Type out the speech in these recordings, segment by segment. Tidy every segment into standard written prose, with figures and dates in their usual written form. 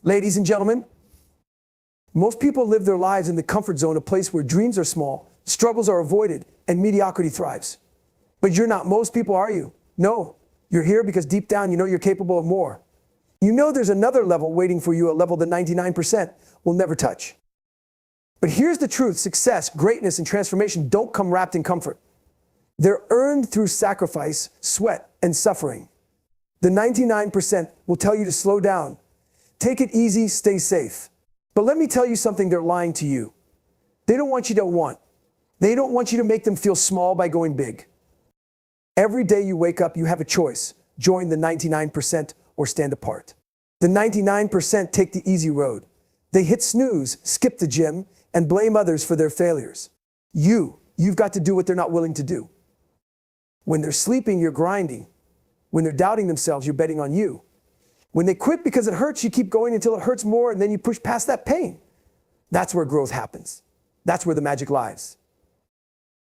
Ladies and gentlemen, most people live their lives in the comfort zone, a place where dreams are small, struggles are avoided, and mediocrity thrives. But you're not most people, are you? No, you're here because deep down you know you're capable of more. You know there's another level waiting for you, a level the 99% will never touch. But here's the truth: success, greatness, and transformation don't come wrapped in comfort. They're earned through sacrifice, sweat, and suffering. The 99% will tell you to slow down, take it easy, stay safe. But let me tell you something, they're lying to you. They don't want you to want. They don't want you to make them feel small by going big. Every day you wake up, you have a choice: join the 99% or stand apart. The 99% take the easy road. They hit snooze, skip the gym, and blame others for their failures. You've got to do what they're not willing to do. When they're sleeping, you're grinding. When they're doubting themselves, you're betting on you. When they quit because it hurts, you keep going until it hurts more, and then you push past that pain. That's where growth happens. That's where the magic lies.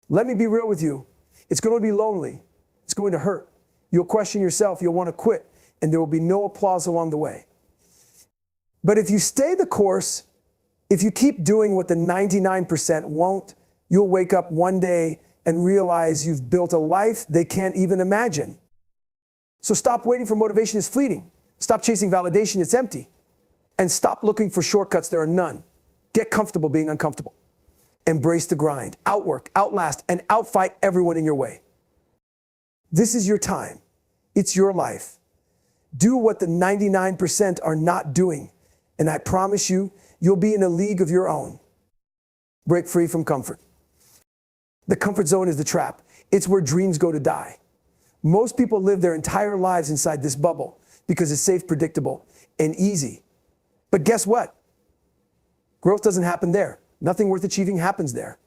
Let me be real with you. It's going to be lonely. It's going to hurt. You'll question yourself. You'll want to quit, and there will be no applause along the way. But if you stay the course, if you keep doing what the 99% won't, you'll wake up one day and realize you've built a life they can't even imagine. So stop waiting for motivation, it's fleeting. Stop chasing validation, it's empty. And stop looking for shortcuts, there are none. Get comfortable being uncomfortable. Embrace the grind, outwork, outlast, and outfight everyone in your way. This is your time. It's your life. Do what the 99% are not doing, and I promise you, you'll be in a league of your own. Break free from comfort. The comfort zone is the trap. It's where dreams go to die. Most people live their entire lives inside this bubble because it's safe, predictable, and easy. But guess what? Growth doesn't happen there. Nothing worth achieving happens there.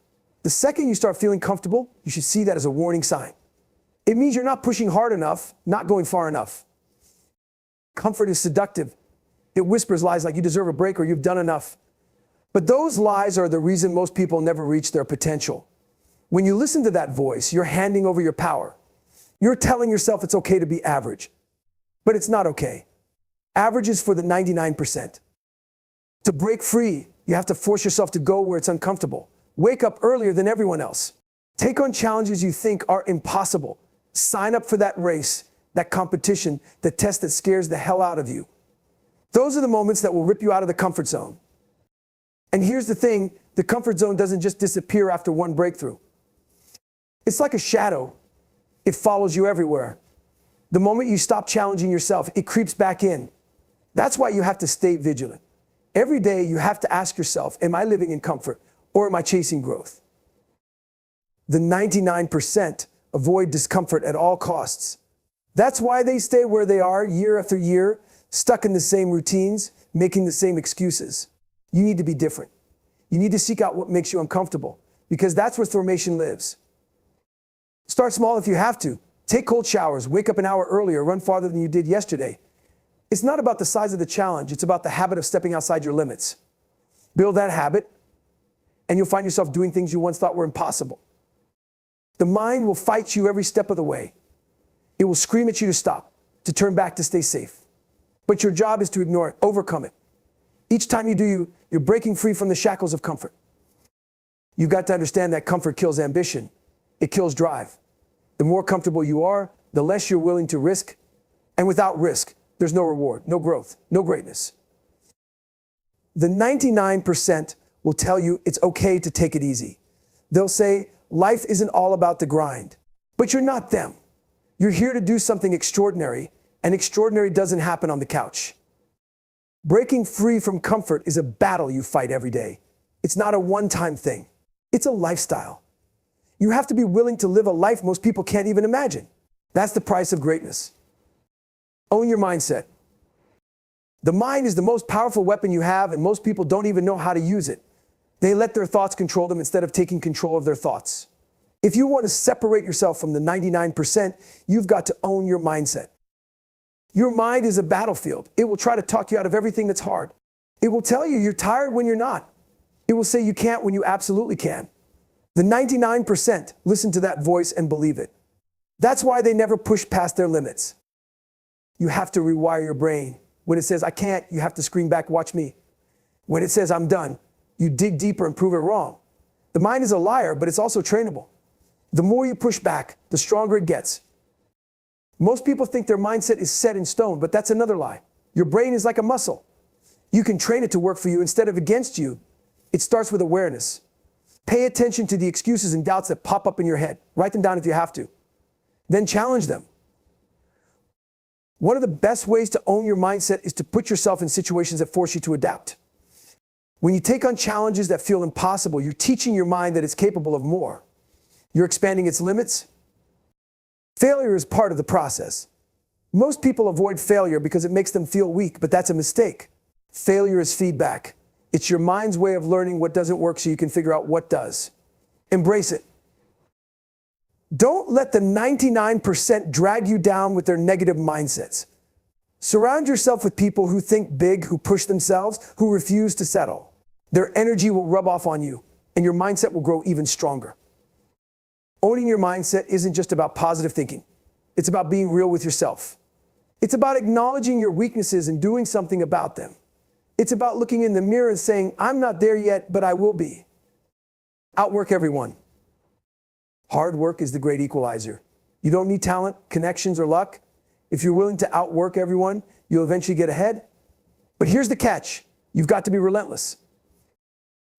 The second you start feeling comfortable, you should see that as a warning sign. It means you're not pushing hard enough, not going far enough. Comfort is seductive. It whispers lies like you deserve a break or you've done enough. But those lies are the reason most people never reach their potential. When you listen to that voice, you're handing over your power. You're telling yourself it's okay to be average. But it's not okay. Average is for the 99%. To break free, you have to force yourself to go where it's uncomfortable. Wake up earlier than everyone else. Take on challenges you think are impossible. Sign up for that race, that competition, the test that scares the hell out of you. Those are the moments that will rip you out of the comfort zone. And here's the thing, the comfort zone doesn't just disappear after one breakthrough. It's like a shadow. It follows you everywhere. The moment you stop challenging yourself, it creeps back in. That's why you have to stay vigilant. Every day you have to ask yourself, am I living in comfort or am I chasing growth? The 99% avoid discomfort at all costs. That's why they stay where they are year after year, stuck in the same routines, making the same excuses. You need to be different. You need to seek out what makes you uncomfortable, because that's where formation lives. Start small if you have to. Take cold showers, wake up an hour earlier, run farther than you did yesterday. It's not about the size of the challenge, it's about the habit of stepping outside your limits. Build that habit, and you'll find yourself doing things you once thought were impossible. The mind will fight you every step of the way. It will scream at you to stop, to turn back, to stay safe. But your job is to ignore it, overcome it. Each time you do, you're breaking free from the shackles of comfort. You've got to understand that comfort kills ambition. It kills drive. The more comfortable you are, the less you're willing to risk. And without risk, there's no reward, no growth, no greatness. The 99% will tell you it's okay to take it easy. They'll say, life isn't all about the grind. But you're not them. You're here to do something extraordinary, and extraordinary doesn't happen on the couch. Breaking free from comfort is a battle you fight every day. It's not a one-time thing. It's a lifestyle. You have to be willing to live a life most people can't even imagine. That's the price of greatness. Own your mindset. The mind is the most powerful weapon you have, and most people don't even know how to use it. They let their thoughts control them instead of taking control of their thoughts. If you want to separate yourself from the 99%, you've got to own your mindset. Your mind is a battlefield. It will try to talk you out of everything that's hard. It will tell you you're tired when you're not. It will say you can't when you absolutely can. The 99% listen to that voice and believe it. That's why they never push past their limits. You have to rewire your brain. When it says, I can't, you have to scream back, watch me. When it says, I'm done, you dig deeper and prove it wrong. The mind is a liar, but it's also trainable. The more you push back, the stronger it gets. Most people think their mindset is set in stone, but that's another lie. Your brain is like a muscle. You can train it to work for you instead of against you. It starts with awareness. Pay attention to the excuses and doubts that pop up in your head. Write them down if you have to. Then challenge them. One of the best ways to own your mindset is to put yourself in situations that force you to adapt. When you take on challenges that feel impossible, you're teaching your mind that it's capable of more. You're expanding its limits. Failure is part of the process. Most people avoid failure because it makes them feel weak, but that's a mistake. Failure is feedback. It's your mind's way of learning what doesn't work so you can figure out what does. Embrace it. Don't let the 99% drag you down with their negative mindsets. Surround yourself with people who think big, who push themselves, who refuse to settle. Their energy will rub off on you, and your mindset will grow even stronger. Owning your mindset isn't just about positive thinking. It's about being real with yourself. It's about acknowledging your weaknesses and doing something about them. It's about looking in the mirror and saying, I'm not there yet, but I will be. Outwork everyone. Hard work is the great equalizer. You don't need talent, connections, or luck. If you're willing to outwork everyone, you'll eventually get ahead. But here's the catch. You've got to be relentless.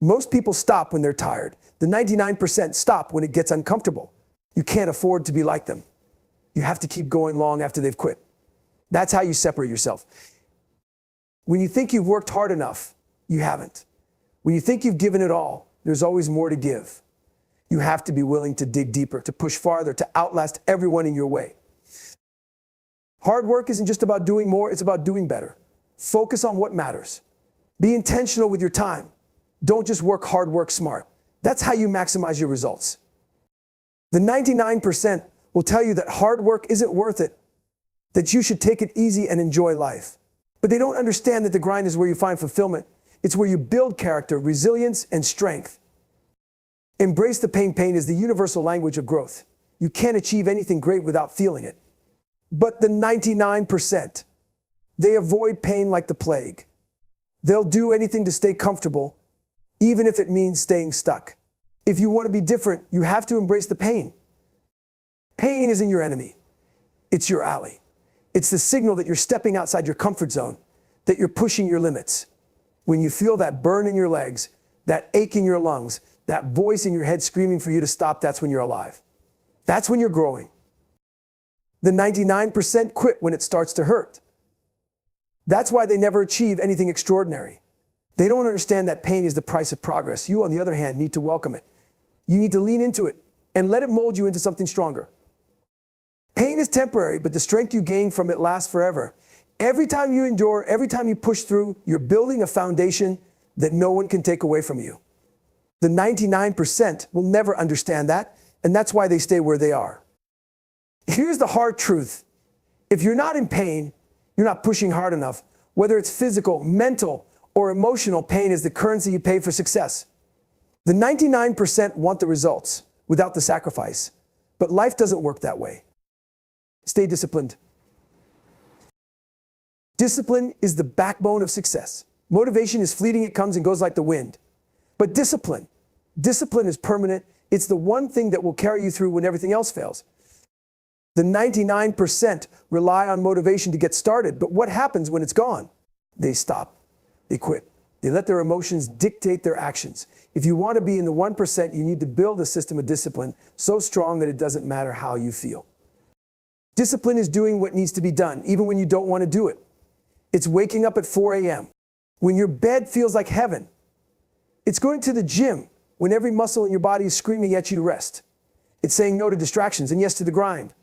Most people stop when they're tired. The 99% stop when it gets uncomfortable. You can't afford to be like them. You have to keep going long after they've quit. That's how you separate yourself. When you think you've worked hard enough, you haven't. When you think you've given it all, there's always more to give. You have to be willing to dig deeper, to push farther, to outlast everyone in your way. Hard work isn't just about doing more, it's about doing better. Focus on what matters. Be intentional with your time. Don't just work hard, work smart. That's how you maximize your results. The 99% will tell you that hard work isn't worth it, that you should take it easy and enjoy life. But they don't understand that the grind is where you find fulfillment. It's where you build character, resilience, and strength. Embrace the pain. Pain is the universal language of growth. You can't achieve anything great without feeling it. But the 99%, they avoid pain like the plague. They'll do anything to stay comfortable, even if it means staying stuck. If you want to be different, you have to embrace the pain. Pain isn't your enemy. It's your ally. It's the signal that you're stepping outside your comfort zone, that you're pushing your limits. When you feel that burn in your legs, that ache in your lungs, that voice in your head screaming for you to stop, that's when you're alive. That's when you're growing. The 99% quit when it starts to hurt. That's why they never achieve anything extraordinary. They don't understand that pain is the price of progress. You, on the other hand, need to welcome it. You need to lean into it and let it mold you into something stronger. Pain is temporary, but the strength you gain from it lasts forever. Every time you endure, every time you push through, you're building a foundation that no one can take away from you. The 99% will never understand that, and that's why they stay where they are. Here's the hard truth. If you're not in pain, you're not pushing hard enough. Whether it's physical, mental, or emotional, pain is the currency you pay for success. The 99% want the results without the sacrifice, but life doesn't work that way. Stay disciplined. Discipline is the backbone of success. Motivation is fleeting, it comes and goes like the wind. But discipline is permanent. It's the one thing that will carry you through when everything else fails. The 99% rely on motivation to get started, but what happens when it's gone? They stop. They quit. They let their emotions dictate their actions. If you want to be in the 1%, you need to build a system of discipline so strong that it doesn't matter how you feel. Discipline is doing what needs to be done, even when you don't want to do it. It's waking up at 4 a.m. when your bed feels like heaven. It's going to the gym when every muscle in your body is screaming at you to rest. It's saying no to distractions and yes to the grind.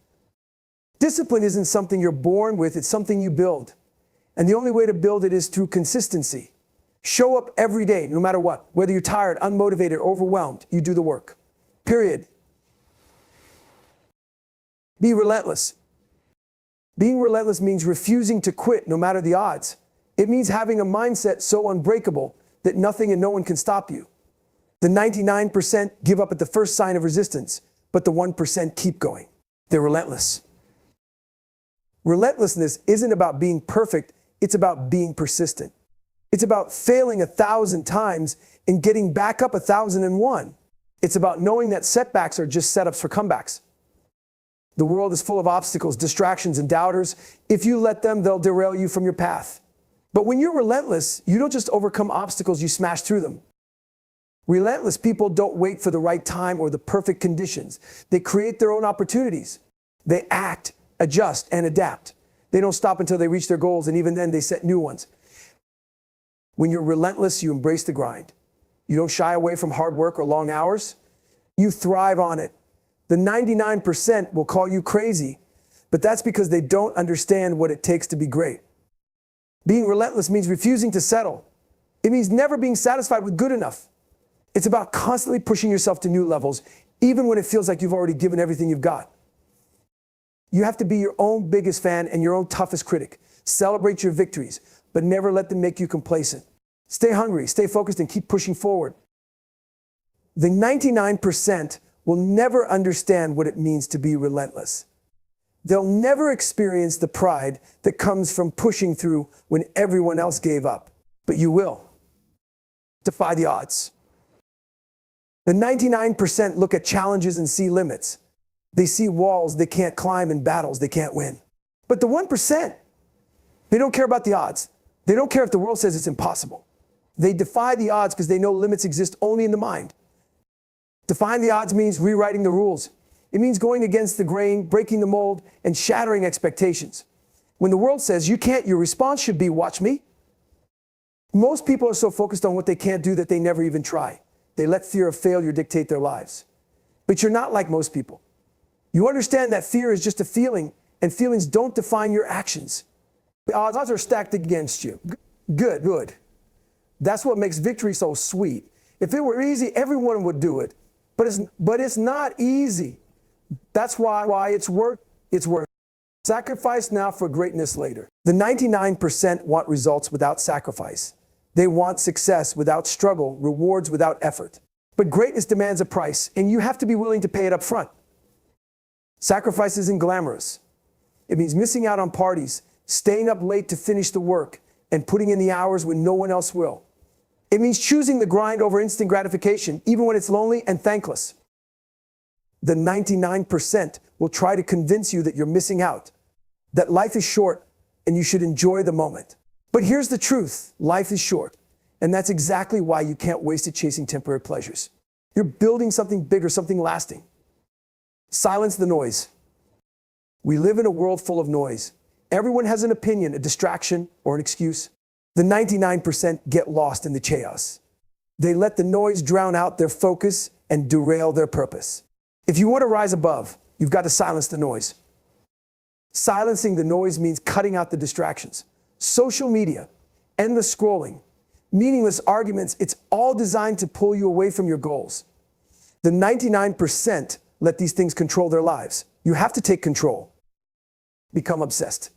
Discipline isn't something you're born with, it's something you build. And the only way to build it is through consistency. Show up every day, no matter what. Whether you're tired, unmotivated, overwhelmed, you do the work. Period. Be relentless. Being relentless means refusing to quit no matter the odds. It means having a mindset so unbreakable that nothing and no one can stop you. The 99% give up at the first sign of resistance, but the 1% keep going. They're relentless. Relentlessness isn't about being perfect, It's about being persistent. It's about failing 1,000 times and getting back up 1,001. It's about knowing that setbacks are just setups for comebacks. The world is full of obstacles, distractions, and doubters. If you let them, they'll derail you from your path. But when you're relentless, you don't just overcome obstacles, you smash through them. Relentless people don't wait for the right time or the perfect conditions. They create their own opportunities. They act, adjust, and adapt. They don't stop until they reach their goals, and even then they set new ones. When you're relentless, you embrace the grind. You don't shy away from hard work or long hours. You thrive on it. The 99% will call you crazy, but that's because they don't understand what it takes to be great. Being relentless means refusing to settle. It means never being satisfied with good enough. It's about constantly pushing yourself to new levels, even when it feels like you've already given everything you've got. You have to be your own biggest fan and your own toughest critic. Celebrate your victories, but never let them make you complacent. Stay hungry, stay focused, and keep pushing forward. The 99% will never understand what it means to be relentless. They'll never experience the pride that comes from pushing through when everyone else gave up. But you will. Defy the odds. The 99% look at challenges and see limits. They see walls they can't climb and battles they can't win. But the 1%, they don't care about the odds. They don't care if the world says it's impossible. They defy the odds because they know limits exist only in the mind. Defying the odds means rewriting the rules. It means going against the grain, breaking the mold, and shattering expectations. When the world says you can't, your response should be, watch me. Most people are so focused on what they can't do that they never even try. They let fear of failure dictate their lives. But you're not like most people. You understand that fear is just a feeling, and feelings don't define your actions. The odds are stacked against you. Good. That's what makes victory so sweet. If it were easy, everyone would do it. But it's not easy. That's why it's worth. Sacrifice now for greatness later. The 99% want results without sacrifice. They want success without struggle, rewards without effort. But greatness demands a price, and you have to be willing to pay it up front. Sacrifice isn't glamorous. It means missing out on parties, staying up late to finish the work, and putting in the hours when no one else will. It means choosing the grind over instant gratification, even when it's lonely and thankless. The 99% will try to convince you that you're missing out, that life is short and you should enjoy the moment. But here's the truth, life is short, and that's exactly why you can't waste it chasing temporary pleasures. You're building something bigger, something lasting. Silence the noise. We live in a world full of noise. Everyone has an opinion, a distraction, or an excuse. The 99% get lost in the chaos. They let the noise drown out their focus and derail their purpose. If you want to rise above, you've got to silence the noise. Silencing the noise means cutting out the distractions. Social media, endless scrolling, meaningless arguments, it's all designed to pull you away from your goals. The 99% let these things control their lives. You have to take control. Become obsessed.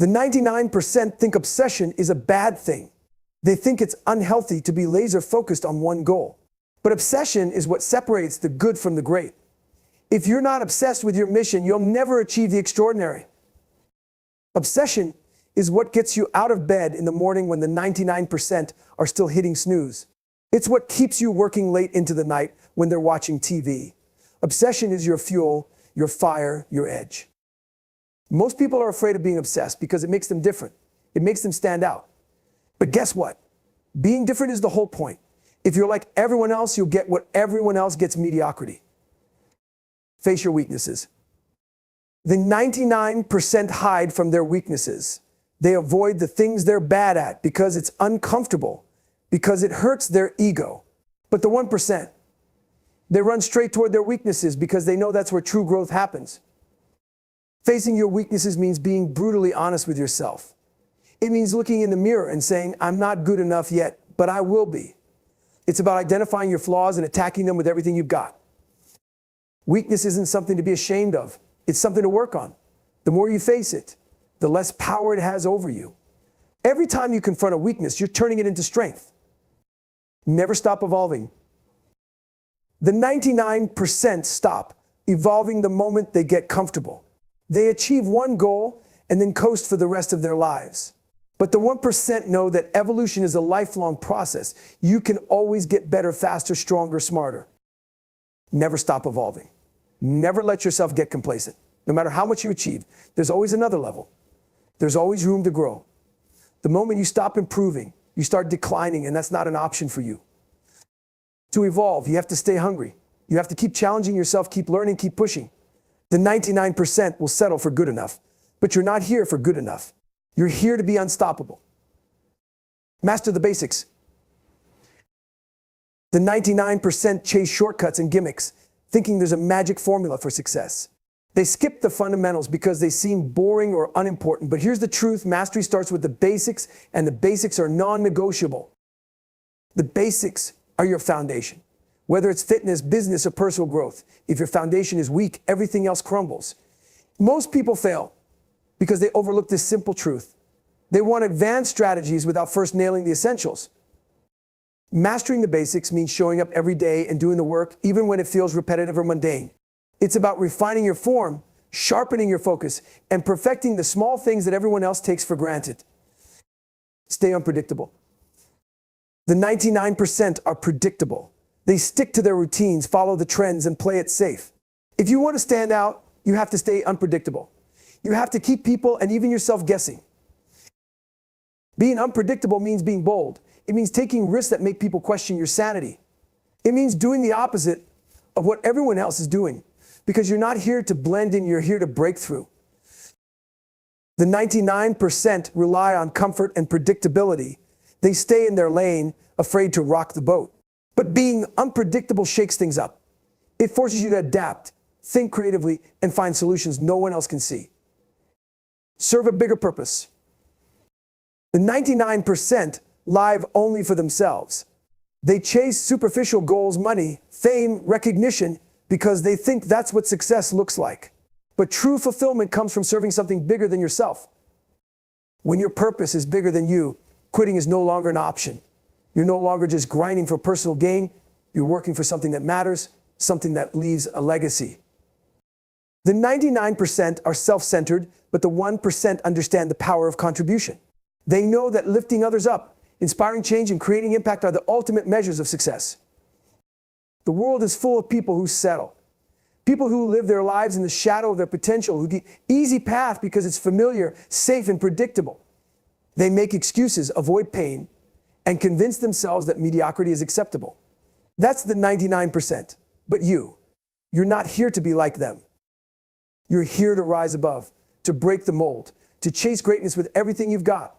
The 99% think obsession is a bad thing. They think it's unhealthy to be laser focused on one goal. But obsession is what separates the good from the great. If you're not obsessed with your mission, you'll never achieve the extraordinary. Obsession is what gets you out of bed in the morning when the 99% are still hitting snooze. It's what keeps you working late into the night when they're watching TV. Obsession is your fuel, your fire, your edge. Most people are afraid of being obsessed because it makes them different. It makes them stand out. But guess what? Being different is the whole point. If you're like everyone else, you'll get what everyone else gets: mediocrity. Face your weaknesses. The 99% hide from their weaknesses. They avoid the things they're bad at because it's uncomfortable, because it hurts their ego. But the 1%, they run straight toward their weaknesses because they know that's where true growth happens. Facing your weaknesses means being brutally honest with yourself. It means looking in the mirror and saying, I'm not good enough yet, but I will be. It's about identifying your flaws and attacking them with everything you've got. Weakness isn't something to be ashamed of. It's something to work on. The more you face it, the less power it has over you. Every time you confront a weakness, you're turning it into strength. Never stop evolving. The 99% stop evolving the moment they get comfortable. They achieve one goal and then coast for the rest of their lives. But the 1% know that evolution is a lifelong process. You can always get better, faster, stronger, smarter. Never stop evolving. Never let yourself get complacent. No matter how much you achieve, there's always another level. There's always room to grow. The moment you stop improving, you start declining, and that's not an option for you. To evolve, you have to stay hungry. You have to keep challenging yourself, keep learning, keep pushing. The 99% will settle for good enough, but you're not here for good enough. You're here to be unstoppable. Master the basics. The 99% chase shortcuts and gimmicks, thinking there's a magic formula for success. They skip the fundamentals because they seem boring or unimportant. But here's the truth: mastery starts with the basics, and the basics are non-negotiable. The basics are your foundation. Whether it's fitness, business, or personal growth, if your foundation is weak, everything else crumbles. Most people fail because they overlook this simple truth. They want advanced strategies without first nailing the essentials. Mastering the basics means showing up every day and doing the work, even when it feels repetitive or mundane. It's about refining your form, sharpening your focus, and perfecting the small things that everyone else takes for granted. Stay unpredictable. The 99% are predictable. They stick to their routines, follow the trends, and play it safe. If you want to stand out, you have to stay unpredictable. You have to keep people and even yourself guessing. Being unpredictable means being bold. It means taking risks that make people question your sanity. It means doing the opposite of what everyone else is doing, because you're not here to blend in, you're here to break through. The 99% rely on comfort and predictability. They stay in their lane, afraid to rock the boat. But being unpredictable shakes things up. It forces you to adapt, think creatively, and find solutions no one else can see. Serve a bigger purpose. The 99% live only for themselves. They chase superficial goals, money, fame, recognition, because they think that's what success looks like. But true fulfillment comes from serving something bigger than yourself. When your purpose is bigger than you, quitting is no longer an option. You're no longer just grinding for personal gain. You're working for something that matters, something that leaves a legacy. The 99% are self-centered, but the 1% understand the power of contribution. They know that lifting others up, inspiring change, and creating impact are the ultimate measures of success. The world is full of people who settle. People who live their lives in the shadow of their potential, who get easy path because it's familiar, safe, and predictable. They make excuses, avoid pain, and convince themselves that mediocrity is acceptable. That's the 99%. But you're not here to be like them. You're here to rise above, to break the mold, to chase greatness with everything you've got.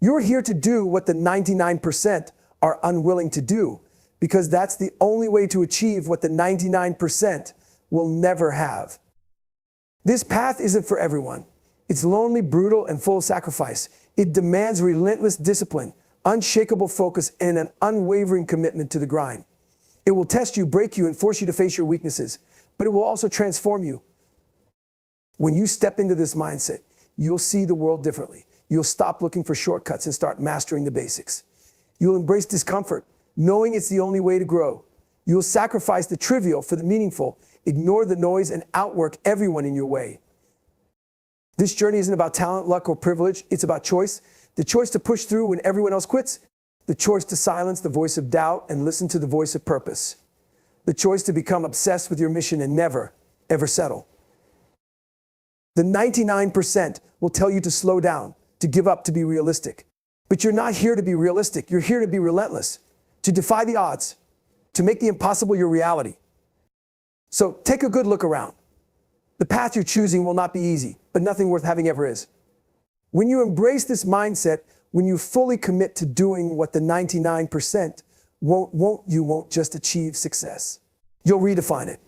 You're here to do what the 99% are unwilling to do, because that's the only way to achieve what the 99% will never have. This path isn't for everyone. It's lonely, brutal, and full of sacrifice. It demands relentless discipline, unshakable focus, and an unwavering commitment to the grind. It will test you, break you, and force you to face your weaknesses, but it will also transform you. When you step into this mindset, you'll see the world differently. You'll stop looking for shortcuts and start mastering the basics. You'll embrace discomfort, knowing it's the only way to grow. You'll sacrifice the trivial for the meaningful, ignore the noise, and outwork everyone in your way. This journey isn't about talent, luck, or privilege. It's about choice. The choice to push through when everyone else quits. The choice to silence the voice of doubt and listen to the voice of purpose. The choice to become obsessed with your mission and never, ever settle. The 99% will tell you to slow down, to give up, to be realistic. But you're not here to be realistic. You're here to be relentless, to defy the odds, to make the impossible your reality. So take a good look around. The path you're choosing will not be easy, but nothing worth having ever is. When you embrace this mindset, when you fully commit to doing what the 99% you won't just achieve success. You'll redefine it.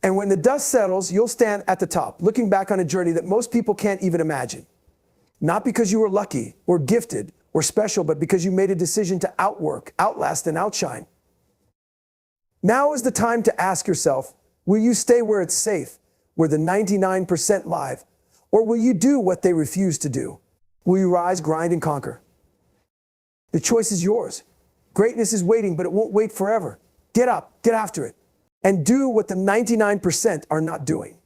And when the dust settles, you'll stand at the top, looking back on a journey that most people can't even imagine. Not because you were lucky or gifted or special, but because you made a decision to outwork, outlast, and outshine. Now is the time to ask yourself, will you stay where it's safe, where the 99% live, or will you do what they refuse to do? Will you rise, grind, and conquer? The choice is yours. Greatness is waiting, but it won't wait forever. Get up, get after it, and do what the 99% are not doing.